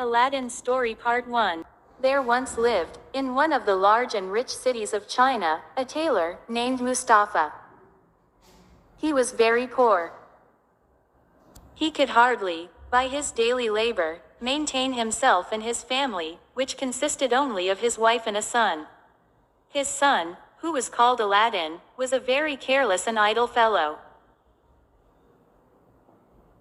Aladdin's Story Part 1. There once lived, in one of the large and rich cities of China, a tailor, named Mustafa. He was very poor. He could hardly, by his daily labor, maintain himself and his family, which consisted only of his wife and a son. His son, who was called Aladdin, was a very careless and idle fellow.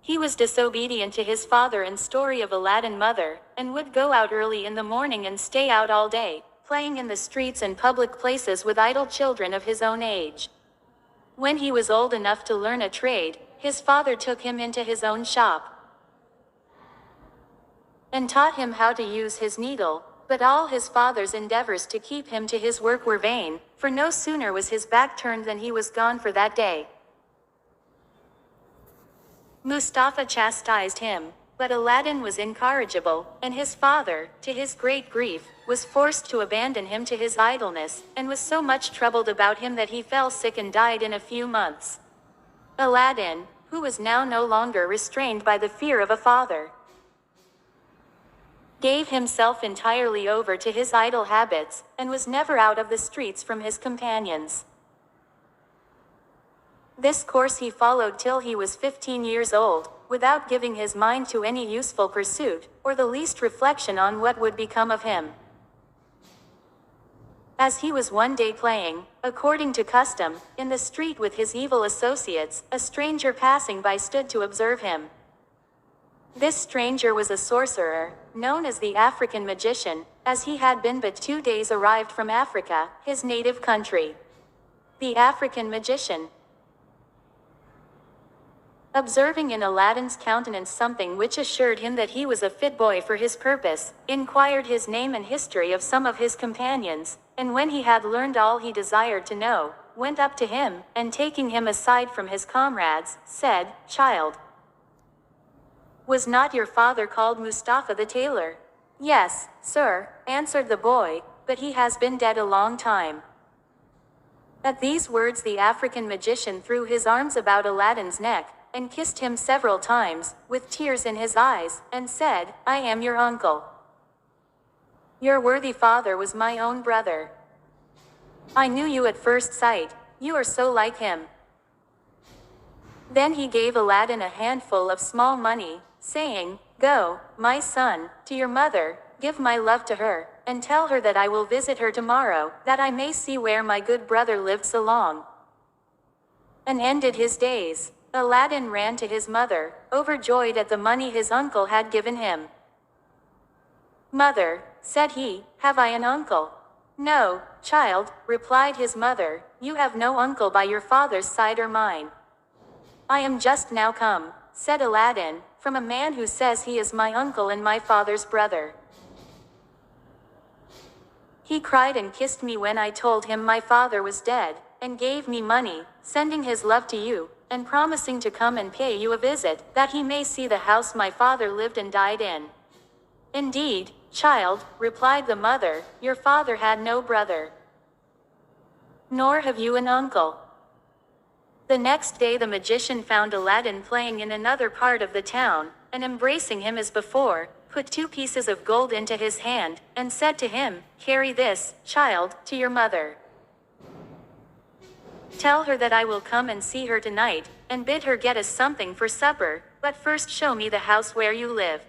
He was disobedient to his father and story of Aladdin mother, and would go out early in the morning and stay out all day, playing in the streets and public places with idle children of his own age. When he was old enough to learn a trade, his father took him into his own shop and taught him how to use his needle, but all his father's endeavors to keep him to his work were vain, for no sooner was his back turned than he was gone for that day. Mustafa chastised him, but Aladdin was incorrigible, and his father, to his great grief, was forced to abandon him to his idleness, and was so much troubled about him that he fell sick and died in a few months. Aladdin, who was now no longer restrained by the fear of a father, gave himself entirely over to his idle habits, and was never out of the streets from his companions. This course he followed till he was 15 years old, without giving his mind to any useful pursuit, or the least reflection on what would become of him. As he was one day playing, according to custom, in the street with his evil associates, a stranger passing by stood to observe him. This stranger was a sorcerer, known as the African magician, as he had been but 2 days arrived from Africa, his native country. The African magician, observing in Aladdin's countenance something which assured him that he was a fit boy for his purpose, inquired his name and history of some of his companions, and when he had learned all he desired to know, went up to him, and taking him aside from his comrades, said, "Child, was not your father called Mustafa the tailor?" "Yes, sir," answered the boy, "but he has been dead a long time." At these words the African magician threw his arms about Aladdin's neck, and kissed him several times, with tears in his eyes, and said, "I am your uncle. Your worthy father was my own brother. I knew you at first sight, you are so like him." Then he gave Aladdin a handful of small money, saying, "Go, my son, to your mother, give my love to her, and tell her that I will visit her tomorrow, that I may see where my good brother lived so long." And ended his days. Aladdin ran to his mother, overjoyed at the money his uncle had given him. "Mother," said he, "have I an uncle?" "No, child," replied his mother, "you have no uncle by your father's side or mine." "I am just now come," said Aladdin, "from a man who says he is my uncle and my father's brother. He cried and kissed me when I told him my father was dead, and gave me money, sending his love to you, and promising to come and pay you a visit, that he may see the house my father lived and died in." "Indeed, child," replied the mother, "your father had no brother. Nor have you an uncle." The next day the magician found Aladdin playing in another part of the town, and embracing him as before, put 2 pieces of gold into his hand, and said to him, "Carry this, child, to your mother. Tell her that I will come and see her tonight, and bid her get us something for supper, but first show me the house where you live."